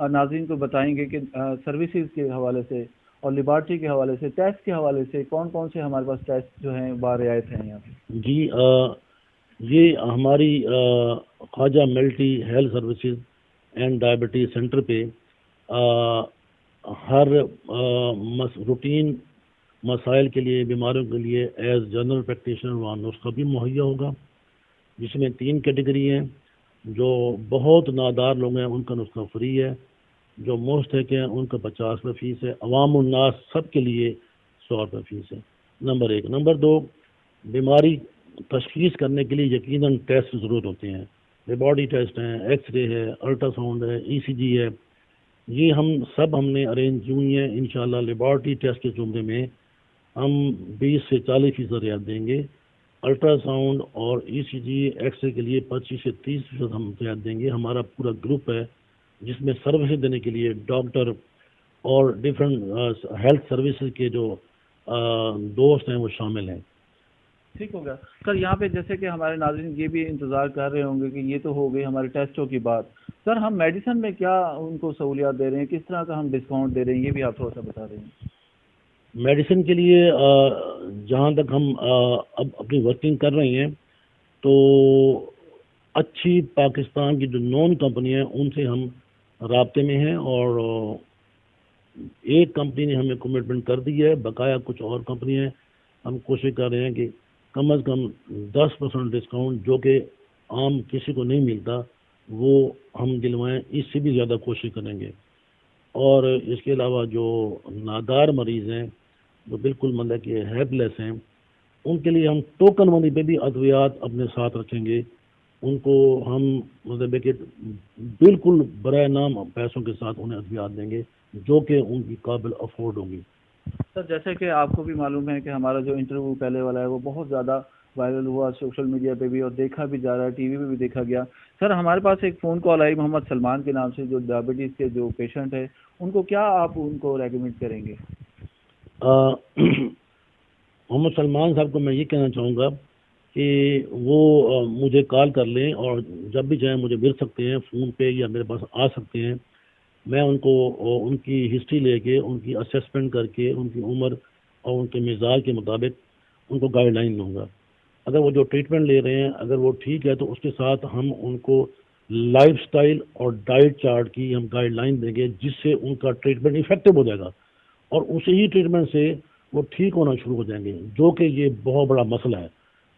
ناظرین کو بتائیں گے کہ سروسز کے حوالے سے اور لیبارٹری کے حوالے سے، ٹیسٹ کے حوالے سے کون کون سے ہمارے پاس ٹیسٹ جو ہیں بارعایت ہیں یہاں پہ؟ جی یہ ہماری Khawaja multi health services and diabetes centre پہ ہر روٹین مسائل کے لیے، بیماریوں کے لیے ایز جنرل پریکٹیشنر وہاں نسخہ بھی مہیا ہوگا، جس میں 3 کیٹیگری ہیں۔ جو بہت نادار لوگ ہیں ان کا نسخہ فری ہے، جو مستحق ہیں ان کا 50 روپے فیس ہے، عوام الناس سب کے لیے 100 روپے فیس ہے، نمبر 1۔ نمبر 2، بیماری تشخیص کرنے کے لیے یقیناً ٹیسٹ ضرورت ہوتے ہیں، لیبارٹری ٹیسٹ ہیں، ایکس رے ہے، الٹرا ساؤنڈ ہے، ای سی جی ہے، یہ ہم نے ارینج کی ہوئی ہیں۔ انشاءاللہ لیبارٹری ٹیسٹ کے زمرے میں ہم 20 سے 40% رعایت دیں گے، الٹرا ساؤنڈ اور ای سی جی ایکس رے کے لیے 25 سے 30% ہم رعایت دیں گے۔ ہمارا پورا گروپ ہے جس میں سروسز دینے کے لیے ڈاکٹر اور ڈفرینٹ ہیلتھ سروسز کے جو دوست ہیں وہ شامل ہیں۔ ٹھیک ہوگا سر۔ یہاں پہ جیسے کہ ہمارے ناظرین یہ بھی انتظار کر رہے ہوں گے کہ یہ تو ہو گئی ہمارے ٹیسٹوں کی بات، سر ہم میڈیسن میں کیا ان کو سہولیات دے رہے ہیں، کس طرح کا ہم ڈسکاؤنٹ دے رہے ہیں، یہ بھی آپ تھوڑا سا بتا رہے ہیں۔ میڈیسن کے لیے جہاں تک ہم اب اپنی ورکنگ کر رہے ہیں تو اچھی پاکستان کی جو نون کمپنی ہیں ان سے ہم رابطے میں ہیں، اور ایک کمپنی نے ہمیں کمٹمنٹ کر دی ہے، بقایا کچھ اور کمپنی ہیں، ہم کوشش کر رہے ہیں کہ کم از کم 10% ڈسکاؤنٹ جو کہ عام کسی کو نہیں ملتا وہ ہم دلوائیں، اس سے بھی زیادہ کوشش کریں گے۔ اور اس کے علاوہ جو نادار مریض ہیں جو بالکل مطلب کہ ہیلپ لیس ہیں ان کے لیے ہم ٹوکن منی پہ بھی ادویات اپنے ساتھ رکھیں گے، ان کو ہم مطلب کہ بالکل برائے نام پیسوں کے ساتھ انہیں ادویات دیں گے جو کہ ان کی قابل افورڈ ہوں گی۔ سر جیسے کہ آپ کو بھی معلوم ہے کہ ہمارا جو انٹرویو پہلے والا ہے وہ بہت زیادہ وائرل ہوا سوشل میڈیا پہ بھی، اور دیکھا بھی جا رہا ہے، ٹی وی پہ بھی دیکھا گیا۔ سر ہمارے پاس ایک فون کال آئی محمد سلمان کے نام سے جو ڈائبٹیز کے جو پیشنٹ ہے، ان کو کیا آپ ان کو ریکمینڈ کریں گے؟ محمد سلمان صاحب کو میں یہ کہنا چاہوں گا کہ وہ مجھے کال کر لیں، اور جب بھی چاہیں مجھے مل سکتے ہیں فون پہ یا میرے پاس آ سکتے ہیں۔ میں ان کو ان کی ہسٹری لے کے، ان کی اسیسمنٹ کر کے، ان کی عمر اور ان کے مزاج کے مطابق ان کو گائیڈ لائن دوں گا۔ اگر وہ جو ٹریٹمنٹ لے رہے ہیں اگر وہ ٹھیک ہے تو اس کے ساتھ ہم ان کو لائف سٹائل اور ڈائٹ چارٹ کی ہم گائیڈ لائن دیں گے، جس سے ان کا ٹریٹمنٹ افیکٹو ہو جائے گا، اور اسی ہی ٹریٹمنٹ سے وہ ٹھیک ہونا شروع ہو جائیں گے، جو کہ یہ بہت بڑا مسئلہ ہے،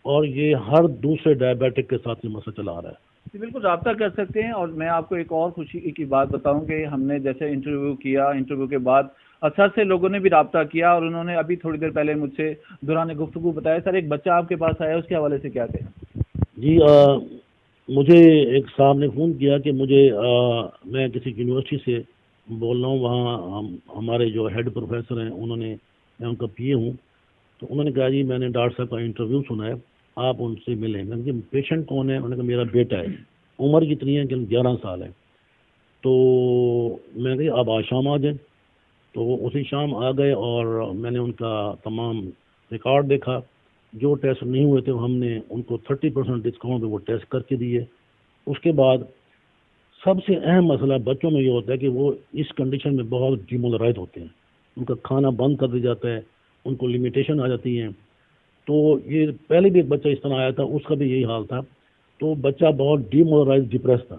اور یہ ہر دوسرے ڈائبیٹک کے ساتھ یہ مسئلہ چلا آ رہا ہے۔ جی بالکل رابطہ کر سکتے ہیں۔ اور میں آپ کو ایک اور خوشی کی بات بتاؤں کہ ہم نے جیسے انٹرویو کیا، انٹرویو کے بعد اکثر سے لوگوں نے بھی رابطہ کیا، اور انہوں نے ابھی تھوڑی دیر پہلے مجھ سے دوران گفتگو بتایا، سر ایک بچہ آپ کے پاس آیا، اس کے حوالے سے کیا کہیں؟ جی مجھے ایک صاحب نے فون کیا کہ مجھے میں کسی یونیورسٹی سے بول رہا ہوں، وہاں ہمارے جو ہیڈ پروفیسر ہیں انہوں نے، میں ان کا پی اے ہوں، تو انہوں نے کہا جی میں نے ڈاکٹر صاحب کا انٹرویو سنا ہے، آپ ان سے ملیں۔ میں نے کہا پیشنٹ کون ہے؟ انہوں نے کہا میرا بیٹا ہے، عمر کتنی ہے کہ 11 سال ہے۔ تو میں نے کہا آپ آج شام آ جائیں، تو وہ اسی شام آ گئے، اور میں نے ان کا تمام ریکارڈ دیکھا، جو ٹیسٹ نہیں ہوئے تھے ہم نے ان کو 30% ڈسکاؤنٹ پہ وہ ٹیسٹ کر کے دیے۔ اس کے بعد سب سے اہم مسئلہ بچوں میں یہ ہوتا ہے کہ وہ اس کنڈیشن میں بہت ڈیمولرائز ہوتے ہیں، ان کا کھانا بند کر دیا جاتا ہے، ان کو لمیٹیشن آ جاتی ہیں۔ تو یہ پہلے بھی ایک بچہ اس طرح آیا تھا، اس کا بھی یہی حال تھا، تو بچہ بہت ڈیمولرائز ڈپریس تھا،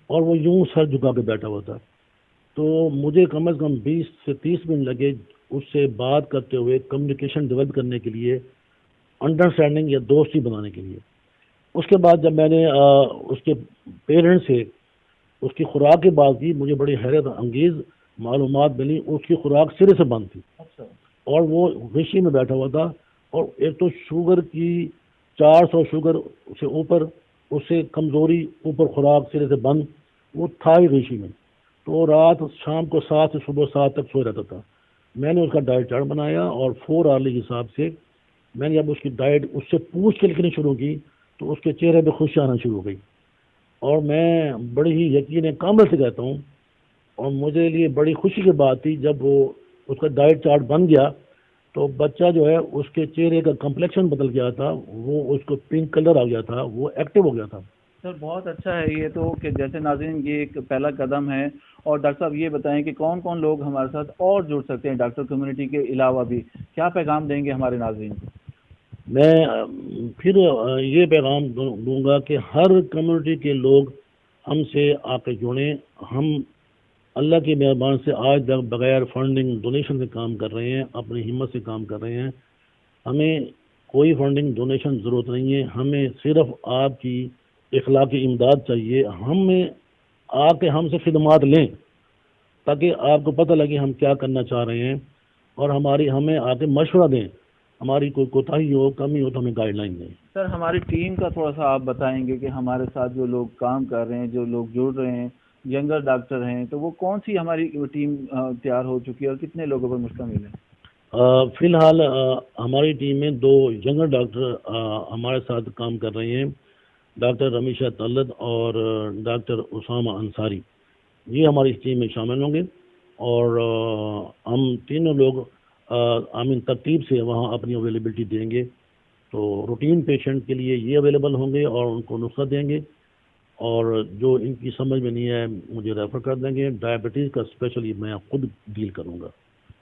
اور وہ یوں سر جھکا کے بیٹھا ہوا تھا۔ تو مجھے کم از کم 20 سے 30 منٹ لگے اس سے بات کرتے ہوئے کمیونیکیشن ڈیولپ کرنے کے لیے، انڈرسٹینڈنگ یا دوستی بنانے کے لیے۔ اس کے بعد جب میں نے اس کے پیرنٹ سے اس کی خوراک کی بات کی، مجھے بڑی حیرت انگیز معلومات ملی، اس کی خوراک سرے سے بند تھی، اور وہ غشی میں بیٹھا ہوا تھا، اور ایک تو شوگر کی 400 شوگر سے اوپر، اس سے کمزوری، اوپر خوراک سرے سے بند، وہ تھا ہی غشی میں۔ تو رات شام کو 7 سے صبح 7 تک سوئے رہتا تھا۔ میں نے اس کا ڈائٹ چارٹ بنایا، اور 4 آرلی کے حساب سے میں نے جب اس کی ڈائٹ اس سے پوچھ کے لکھنی شروع کی تو اس کے چہرے پہ خوشی آنا شروع ہو گئی، اور میں بڑی ہی یقین کامل سے کہتا ہوں، اور مجھے لیے بڑی خوشی کی بات تھی جب وہ اس کا ڈائٹ چارٹ بن گیا تو بچہ جو ہے اس کے چہرے کا کمپلیکشن بدل گیا تھا، وہ اس کو پنک کلر آ گیا تھا، وہ ایکٹیو ہو گیا تھا۔ سر بہت اچھا ہے یہ تو کہ جیسے ناظرین یہ ایک پہلا قدم ہے. اور ڈاکٹر صاحب یہ بتائیں کہ کون کون لوگ ہمارے ساتھ اور جڑ سکتے ہیں ڈاکٹر کمیونٹی کے علاوہ بھی, کیا پیغام دیں گے ہمارے ناظرین کو؟ میں پھر یہ پیغام دوں گا کہ ہر کمیونٹی کے لوگ ہم سے آ کے جڑیں. ہم اللہ کی مہربانی سے آج تک بغیر فنڈنگ ڈونیشن سے کام کر رہے ہیں, اپنی ہمت سے کام کر رہے ہیں. ہمیں کوئی فنڈنگ ڈونیشن ضرورت نہیں ہے, ہمیں صرف آپ کی اخلاقی امداد چاہیے. ہمیں آ کے ہم سے خدمات لیں تاکہ آپ کو پتہ لگے ہم کیا کرنا چاہ رہے ہیں, اور ہمیں آ کے مشورہ دیں. ہماری کوئی کوتاہی ہو, کمی ہو تو ہمیں گائیڈ لائن دیں. سر ہماری ٹیم کا تھوڑا سا آپ بتائیں گے کہ ہمارے ساتھ جو لوگ کام کر رہے ہیں, جو لوگ جڑ رہے ہیں, ینگر ڈاکٹر ہیں, تو وہ کون سی ہماری ٹیم تیار ہو چکی ہے اور کتنے لوگوں پر مشتمل ہے؟ فی الحال ہماری ٹیم میں 2 ینگر ڈاکٹر ہمارے ساتھ کام کر رہے ہیں, ڈاکٹر رمیشہ طلت اور ڈاکٹر اسامہ انصاری. یہ ہماری اس ٹیم میں شامل ہوں گے, اور ہم تینوں لوگ ترتیب سے وہاں اپنی اویلیبلٹی دیں گے. تو روٹین پیشنٹ کے لیے یہ اویلیبل ہوں گے اور ان کو نسخہ دیں گے, اور جو ان کی سمجھ میں نہیں ہے مجھے ریفر کر دیں گے. ڈائبٹیز کا اسپیشلی میں خود ڈیل کروں گا.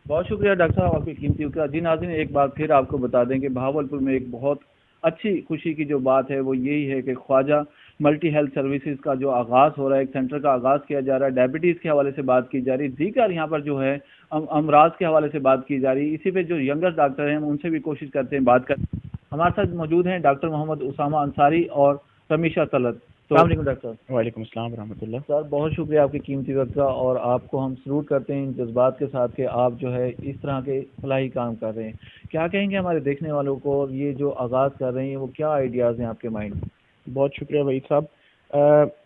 بہت شکریہ ڈاکٹر صاحب آپ کی قیمتی وقت. جی ناظرین ایک بار پھر آپ کو بتا دیں کہ بہاولپور میں ایک بہت اچھی خوشی کی جو بات ہے وہ یہی ہے کہ خواجہ ملٹی ہیلتھ سروسز کا جو آغاز ہو رہا ہے, ایک سینٹر کا آغاز کیا جا رہا ہے. ڈائبٹیز کے حوالے سے بات کی جا رہی ہے, دیگر یہاں پر جو ہے امراض کے حوالے سے بات کی جا رہی ہے. اسی پہ جو ینگر ڈاکٹر ہیں ان سے بھی کوشش کرتے ہیں بات کریں. ہمارے ساتھ موجود ہیں ڈاکٹر محمد اسامہ انصاری اور رمیشہ طلت. السلام علیکم ڈاکٹر صاحب. وعلیکم السلام ورحمۃ اللہ. سر بہت شکریہ آپ کی قیمتی وقت کا, اور آپ کو ہم سلوٹ کرتے ہیں ان جذبات کے ساتھ کہ آپ جو ہے اس طرح کے فلاحی کام کر رہے ہیں. کیا کہیں گے ہمارے دیکھنے والوں کو, اور یہ جو آغاز کر رہے ہیں وہ کیا آئیڈیاز ہیں آپ کے مائنڈ میں؟ بہت شکریہ وحید صاحب.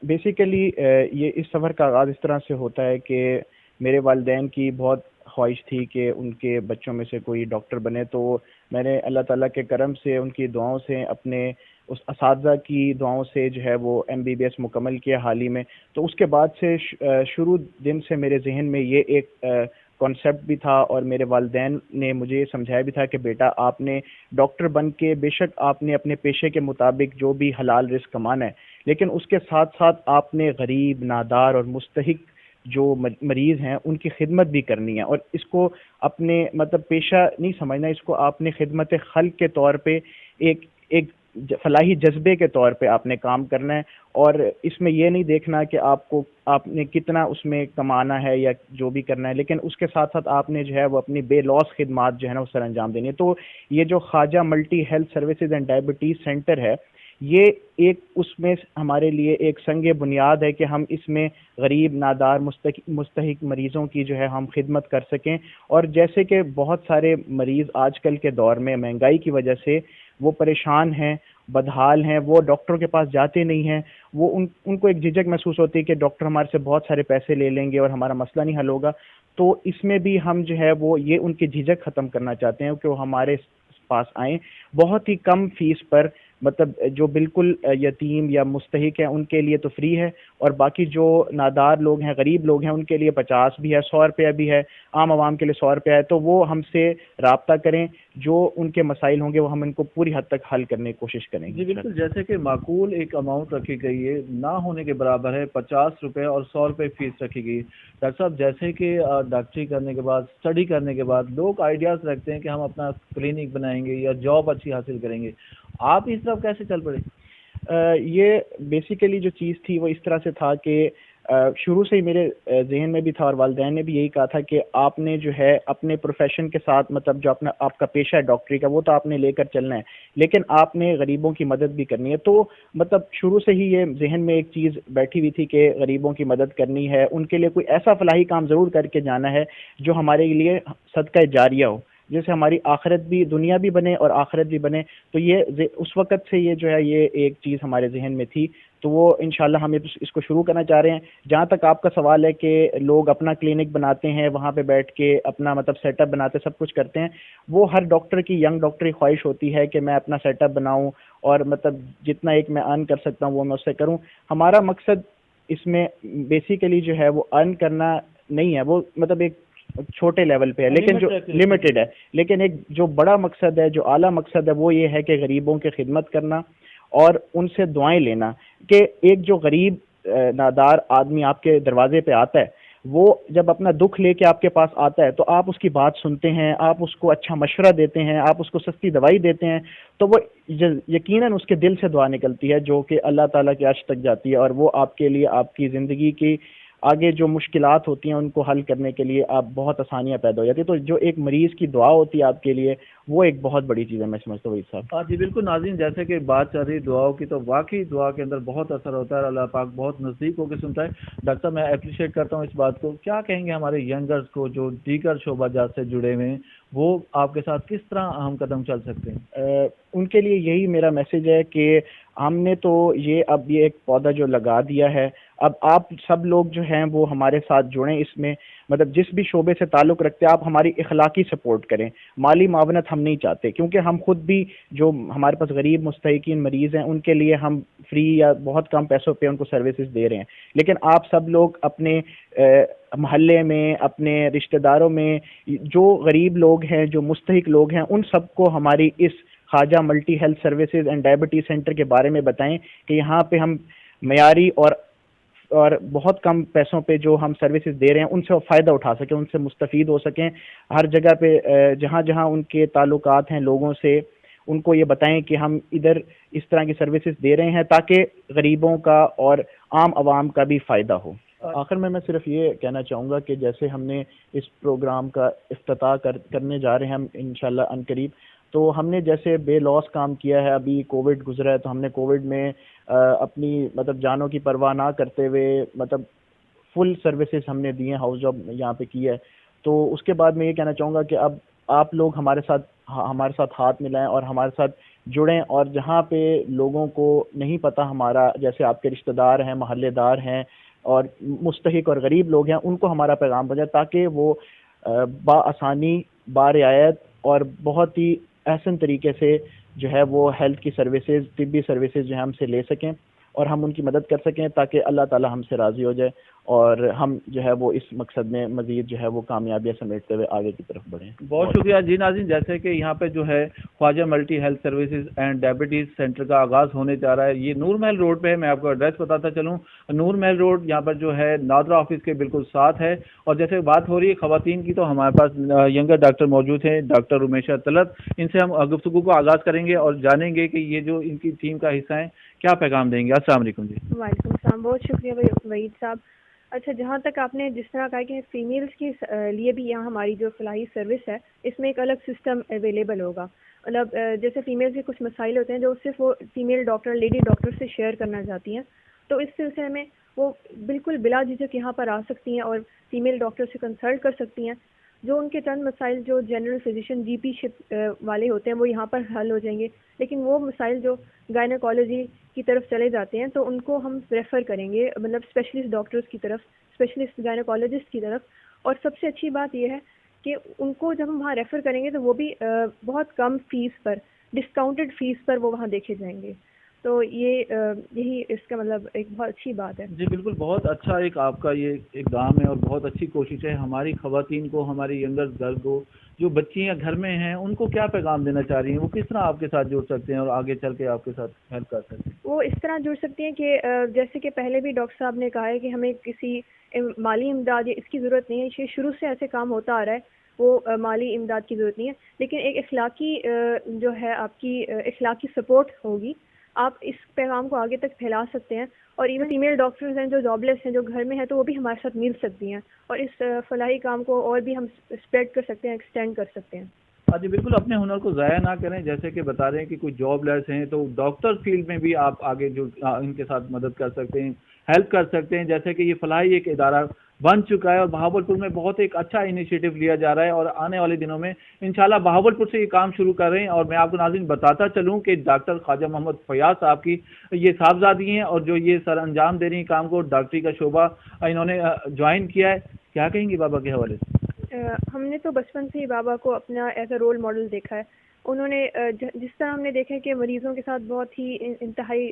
بیسیکلی یہ اس سفر کا آغاز اس طرح سے ہوتا ہے کہ میرے والدین کی بہت خواہش تھی کہ ان کے بچوں میں سے کوئی ڈاکٹر بنے, تو میں نے اللہ تعالیٰ کے کرم سے, ان کی دعاؤں سے, اپنے اس اساتذہ کی دعاؤں سے جو ہے وہ MBBS مکمل کیا حال ہی میں. تو اس کے بعد سے شروع دن سے میرے ذہن میں یہ ایک کانسیپٹ بھی تھا, اور میرے والدین نے مجھے سمجھایا بھی تھا کہ بیٹا آپ نے ڈاکٹر بن کے بے شک آپ نے اپنے پیشے کے مطابق جو بھی حلال رزق کمانا ہے, لیکن اس کے ساتھ ساتھ آپ نے غریب, نادار اور مستحق جو مریض ہیں ان کی خدمت بھی کرنی ہے, اور اس کو اپنے پیشہ نہیں سمجھنا, اس کو آپ نے خدمت خلق کے طور پہ ایک فلاحی جذبے کے طور پہ آپ نے کام کرنا ہے. اور اس میں یہ نہیں دیکھنا کہ آپ نے کتنا اس میں کمانا ہے یا جو بھی کرنا ہے, لیکن اس کے ساتھ ساتھ آپ نے جو ہے وہ اپنی بے لوس خدمات جو ہے نا اس سر انجام دینی ہے. تو یہ جو Khawaja multi health services and diabetes centre ہے, یہ ایک اس میں ہمارے لیے ایک سنگ بنیاد ہے کہ ہم اس میں غریب, نادار, مستحق مریضوں کی جو ہے ہم خدمت کر سکیں. اور جیسے کہ بہت سارے مریض آج کل کے دور میں مہنگائی کی وجہ سے وہ پریشان ہیں, بدحال ہیں, وہ ڈاکٹروں کے پاس جاتے نہیں ہیں, وہ ان کو ایک جھجک محسوس ہوتی ہے کہ ڈاکٹر ہمارے سے بہت سارے پیسے لے لیں گے اور ہمارا مسئلہ نہیں حل ہوگا. تو اس میں بھی ہم جو ہے وہ یہ ان کی جھجک ختم کرنا چاہتے ہیں کہ وہ ہمارے پاس آئیں بہت ہی کم فیس پر, جو بالکل یتیم یا مستحق ہیں ان کے لیے تو فری ہے, اور باقی جو نادار لوگ ہیں, غریب لوگ ہیں, ان کے لیے 50 بھی ہے, 100 روپیہ بھی ہے, عام عوام کے لیے 100 روپیہ ہے. تو وہ ہم سے رابطہ کریں, جو ان کے مسائل ہوں گے وہ ہم ان کو پوری حد تک حل کرنے کی کوشش کریں گے. جی بالکل, جیسے کہ معقول ایک اماؤنٹ رکھی گئی ہے, نہ ہونے کے برابر ہے, 50 روپے اور 100 روپے فیس رکھی گئی. ڈاکٹر صاحب جیسے کہ ڈاکٹری کرنے کے بعد, اسٹڈی کرنے کے بعد لوگ آئیڈیاز رکھتے ہیں کہ ہم اپنا کلینک بنائیں گے یا جاب اچھی حاصل کریں گے, آپ اس طرف کیسے چل پڑے؟ یہ بیسیکلی جو چیز تھی وہ اس طرح سے تھا کہ شروع سے ہی میرے ذہن میں بھی تھا, اور والدین نے بھی یہی کہا تھا کہ آپ نے جو ہے اپنے پروفیشن کے ساتھ جو آپ کا پیشہ ہے ڈاکٹری کا, وہ تو آپ نے لے کر چلنا ہے, لیکن آپ نے غریبوں کی مدد بھی کرنی ہے. تو شروع سے ہی یہ ذہن میں ایک چیز بیٹھی ہوئی تھی کہ غریبوں کی مدد کرنی ہے, ان کے لیے کوئی ایسا فلاحی کام ضرور کر کے جانا ہے جو ہمارے لیے صدقہ جاریہ ہو, جیسے ہماری آخرت بھی, دنیا بھی بنے اور آخرت بھی بنے. تو یہ اس وقت سے یہ جو ہے یہ ایک چیز ہمارے ذہن میں تھی, تو وہ انشاءاللہ ہم اس کو شروع کرنا چاہ رہے ہیں. جہاں تک آپ کا سوال ہے کہ لوگ اپنا کلینک بناتے ہیں, وہاں پہ بیٹھ کے اپنا سیٹ اپ بناتے, سب کچھ کرتے ہیں, وہ ہر ڈاکٹر کی, ینگ ڈاکٹر کی خواہش ہوتی ہے کہ میں اپنا سیٹ اپ بناؤں اور جتنا ایک میں ارن کر سکتا ہوں وہ میں اس سے کروں. ہمارا مقصد اس میں بیسیکلی جو ہے وہ ارن کرنا نہیں ہے, وہ ایک چھوٹے لیول پہ ہے, لیکن جو لمیٹڈ ہے, لیکن ایک جو بڑا مقصد ہے, جو اعلیٰ مقصد ہے, وہ یہ ہے کہ غریبوں کی خدمت کرنا اور ان سے دعائیں لینا. کہ ایک جو غریب نادار آدمی آپ کے دروازے پہ آتا ہے، وہ جب اپنا دکھ لے کے آپ کے پاس آتا ہے تو آپ اس کی بات سنتے ہیں، آپ اس کو اچھا مشورہ دیتے ہیں، آپ اس کو سستی دوائی دیتے ہیں، تو وہ یقیناً اس کے دل سے دعا نکلتی ہے جو کہ اللہ تعالیٰ کے عرش تک جاتی ہے، اور وہ آپ کے لیے آپ کی زندگی کی آگے جو مشکلات ہوتی ہیں ان کو حل کرنے کے لیے آپ بہت آسانیاں پیدا ہو جاتی ہیں. تو جو ایک مریض کی دعا ہوتی ہے آپ کے لیے، وہ ایک بہت بڑی چیز ہے میں سمجھتا ہوں وحید صاحب. ہاں جی بالکل ناظرین، جیسے کہ بات چل رہی دعاؤں کی، تو واقعی دعا کے اندر بہت اثر ہوتا ہے، اللہ پاک بہت نزدیک ہو کے سنتا ہے. ڈاکٹر صاحب میں اپریشیٹ کرتا ہوں اس بات کو. کیا کہیں گے ہمارے ینگرز کو جو دیگر شعبہ جات سے جڑے ہوئے ہیں، وہ آپ کے ساتھ کس طرح اہم قدم چل سکتے ہیں؟ ان کے لیے یہی میرا میسج ہے کہ ہم نے تو اب یہ ایک پودا جو لگا دیا ہے، اب آپ سب لوگ جو ہیں وہ ہمارے ساتھ جڑیں اس میں، مطلب جس بھی شعبے سے تعلق رکھتے ہیں آپ ہماری اخلاقی سپورٹ کریں. مالی معاونت ہم نہیں چاہتے، کیونکہ ہم خود بھی جو ہمارے پاس غریب مستحقین مریض ہیں ان کے لیے ہم فری یا بہت کم پیسوں پہ ان کو سروسز دے رہے ہیں. لیکن آپ سب لوگ اپنے محلے میں، اپنے رشتہ داروں میں جو غریب لوگ ہیں، جو مستحق لوگ ہیں، ان سب کو ہماری اس Khawaja multi health services and diabetes centre کے بارے میں بتائیں کہ یہاں پہ ہم معیاری اور بہت کم پیسوں پہ جو ہم سروسز دے رہے ہیں ان سے فائدہ اٹھا سکیں، ان سے مستفید ہو سکیں. ہر جگہ پہ جہاں جہاں ان کے تعلقات ہیں لوگوں سے، ان کو یہ بتائیں کہ ہم ادھر اس طرح کی سروسز دے رہے ہیں تاکہ غریبوں کا اور عام عوام کا بھی فائدہ ہو. آخر میں صرف یہ کہنا چاہوں گا کہ جیسے ہم نے اس پروگرام کا افتتاح کرنے جا رہے ہیں ہم انشاءاللہ عنقریب، تو ہم نے جیسے بے لوس کام کیا ہے. ابھی کووڈ گزرا ہے تو ہم نے کووڈ میں اپنی مطلب جانوں کی پرواہ نہ کرتے ہوئے مطلب فل سروسز ہم نے دی ہیں، ہاؤس جاب یہاں پہ کی ہے. تو اس کے بعد میں یہ کہنا چاہوں گا کہ اب آپ لوگ ہمارے ساتھ ہاتھ ملائیں اور ہمارے ساتھ جڑیں، اور جہاں پہ لوگوں کو نہیں پتہ ہمارا، جیسے آپ کے رشتہ دار ہیں، محلے دار ہیں اور مستحق اور غریب لوگ ہیں، ان کو ہمارا پیغام پہنچائے تاکہ وہ بآسانی، برعایت اور بہت ہی احسن طریقے سے جو ہے وہ ہیلتھ کی سروسز، طبی سروسز جو ہے ہم سے لے سکیں اور ہم ان کی مدد کر سکیں تاکہ اللہ تعالی ہم سے راضی ہو جائے اور ہم جو ہے وہ اس مقصد میں مزید جو ہے وہ کامیابیاں سمیٹتے ہوئے آگے کی طرف بڑھیں. بہت شکریہ جی ناظرین. جیسے کہ یہاں پہ جو ہے Khawaja multi health services and diabetes centre کا آغاز ہونے جا رہا ہے. یہ نور محل روڈ پہ ہے. میں آپ کو ایڈریس بتاتا چلوں، نور محل روڈ یہاں پر جو ہے نادرا آفس کے بالکل ساتھ ہے. اور جیسے بات ہو رہی ہے خواتین کی، تو ہمارے پاس ینگر ڈاکٹر موجود ہیں، ڈاکٹر امیشا طلعت. ان سے ہم گفتگو کو آغاز کریں گے اور جانیں گے کہ یہ جو ان کی ٹیم کا حصہ ہیں کیا پیغام دیں گے. السلام علیکم جی. وعلیکم السلام، بہت شکریہ وحید صاحب. اچھا، جہاں تک آپ نے جس طرح کہا کہ فیمیلز کے لیے بھی یہاں ہماری جو فلاحی سروس ہے اس میں ایک الگ سسٹم اویلیبل ہوگا. مطلب جیسے فیمیلز کے کچھ مسائل ہوتے ہیں جو صرف وہ فیمیل ڈاکٹر، لیڈی ڈاکٹر سے شیئر کرنا چاہتی ہیں، تو اس سلسلے میں وہ بالکل بلا جھجک یہاں پر آ سکتی ہیں اور فیمیل ڈاکٹر سے کنسلٹ کر سکتی ہیں. جو ان کے چند مسائل جو جنرل فزیشین جی پی شپ والے ہوتے ہیں وہ یہاں پر حل ہو جائیں گے، لیکن وہ مسائل جو گائنیکالوجی کی طرف چلے جاتے ہیں تو ان کو ہم ریفر کریں گے، مطلب اسپیشلسٹ ڈاکٹرز کی طرف، اسپیشلسٹ گائنیکالوجسٹ کی طرف. اور سب سے اچھی بات یہ ہے کہ ان کو جب ہم وہاں ریفر کریں گے تو وہ بھی بہت کم فیس پر، ڈسکاؤنٹڈ فیس پر وہ وہاں دیکھے جائیں گے. تو یہی اس کا مطلب ایک بہت اچھی بات ہے. جی بالکل، بہت اچھا ایک آپ کا یہ اقدام ہے اور بہت اچھی کوشش ہے. ہماری خواتین کو، ہماری ینگر گرل کو، جو بچیاں گھر میں ہیں، ان کو کیا پیغام دینا چاہ رہی ہیں؟ وہ کس طرح آپ کے ساتھ جڑ سکتے ہیں اور آگے چل کے آپ کے ساتھ ہیلپ کر سکتے ہیں؟ وہ اس طرح جڑ سکتی ہیں کہ جیسے کہ پہلے بھی ڈاکٹر صاحب نے کہا ہے کہ ہمیں کسی مالی امداد اس کی ضرورت نہیں ہے. شروع سے ایسے کام ہوتا آ رہا ہے، وہ مالی امداد کی ضرورت نہیں ہے، لیکن ایک اخلاقی جو ہے آپ کی اخلاقی سپورٹ ہوگی. آپ اس پیغام کو آگے تک پھیلا سکتے ہیں. اور ایون فیمیل ڈاکٹرز ہیں جو جاب لیس ہیں، جو گھر میں ہیں، تو وہ بھی ہمارے ساتھ مل سکتی ہیں اور اس فلاحی کام کو اور بھی ہم اسپریڈ کر سکتے ہیں، ایکسٹینڈ کر سکتے ہیں. ہاں جی بالکل، اپنے ہنر کو ضائع نہ کریں. جیسے کہ بتا رہے ہیں کہ کوئی جاب لیس ہیں تو ڈاکٹر فیلڈ میں بھی آپ آگے جو ان کے ساتھ مدد کر سکتے ہیں، ہیلپ کر سکتے ہیں. جیسے کہ یہ فلاحی ایک ادارہ بن چکا ہے اور بہاولپور میں بہت ایک اچھا انیشیٹو لیا جا رہا ہے اور آنے والے دنوں میں انشاءاللہ بہاولپور سے یہ کام شروع کر رہے ہیں. اور میں آپ کو ناظرین بتاتا چلوں کہ ڈاکٹر خواجہ محمد فیاض صاحب کی یہ صاحبزادی ہیں اور جو یہ سر انجام دے رہی ہیں کام کو، ڈاکٹری کا شعبہ انہوں نے جوائن کیا ہے. کیا کہیں گی بابا کے حوالے سے؟ ہم نے تو بچپن سے ہی بابا کو اپنا ایز اے رول ماڈل دیکھا ہے. انہوں نے جس طرح ہم نے دیکھا کہ مریضوں کے ساتھ بہت ہی انتہائی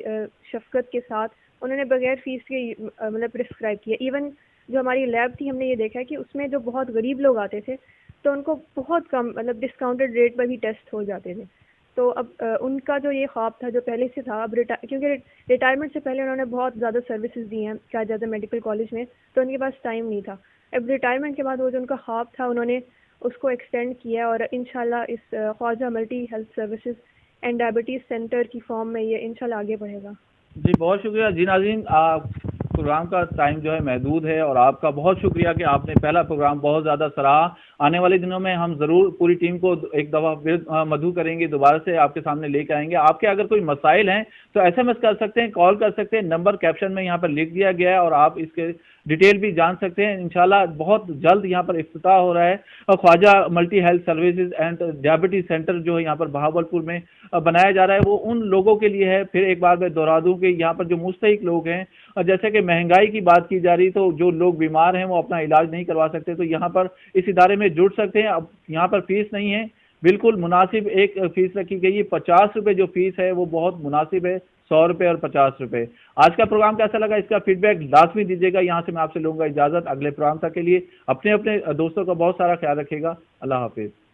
شفقت کے ساتھ انہوں نے بغیر فیس کے مطلب پرسکرائب کیا. ایون جو ہماری لیب تھی، ہم نے یہ دیکھا کہ اس میں جو بہت غریب لوگ آتے تھے تو ان کو بہت کم مطلب ڈسکاؤنٹڈ ریٹ پر بھی ٹیسٹ ہو جاتے تھے. تو اب ان کا جو یہ خواب تھا جو پہلے سے تھا، اب کیونکہ ریٹائرمنٹ سے پہلے انہوں نے بہت زیادہ سروسز دی ہیں کیا جاتا ہے میڈیکل کالج میں، تو ان کے پاس ٹائم نہیں تھا. اب ریٹائرمنٹ کے بعد وہ جو ان کا خواب تھا انہوں نے اس کو ایکسٹینڈ کیا، اور انشاءاللہ اس Khawaja multi health services and diabetes centre کی فارم میں یہ انشاءاللہ آگے بڑھے گا. جی بہت شکریہ. جی ناظرین، پروگرام کا ٹائم جو ہے محدود ہے، اور آپ کا بہت شکریہ کہ آپ نے پہلا پروگرام بہت زیادہ سراہا. آنے والے دنوں میں ہم ضرور پوری ٹیم کو ایک دفعہ پھر مدعو کریں گے، دوبارہ سے آپ کے سامنے لے کے آئیں گے. آپ کے اگر کوئی مسائل ہیں تو SMS کر سکتے ہیں، کال کر سکتے ہیں، نمبر کیپشن میں یہاں پر لکھ دیا گیا ہے، اور آپ اس کے ڈیٹیل بھی جان سکتے ہیں. انشاءاللہ بہت جلد یہاں پر افتتاح ہو رہا ہے Khawaja multi health services and diabetes centre جو ہے یہاں پر بہاولپور میں بنایا جا رہا ہے. وہ ان لوگوں کے لیے ہے، پھر ایک بار میں دہرا دوں کہ یہاں پر جو مستحق لوگ ہیں، جیسے کہ مہنگائی کی بات کی جا رہی، تو جو لوگ بیمار ہیں وہ اپنا علاج نہیں کروا سکتے تو یہاں پر اس ادارے میں جڑ سکتے ہیں. اب یہاں پر فیس نہیں ہے، بالکل مناسب ایک فیس رکھی گئی ہے. 50 روپے جو فیس ہے وہ بہت مناسب ہے، 100 روپے اور 50 روپے. آج کا پروگرام کیسا لگا اس کا فیڈ بیک لازمی دیجیے گا. یہاں سے میں آپ سے لوں گا اجازت. اگلے پروگرام تک کے لیے اپنے دوستوں کا بہت سارا خیال رکھیے گا. اللہ حافظ.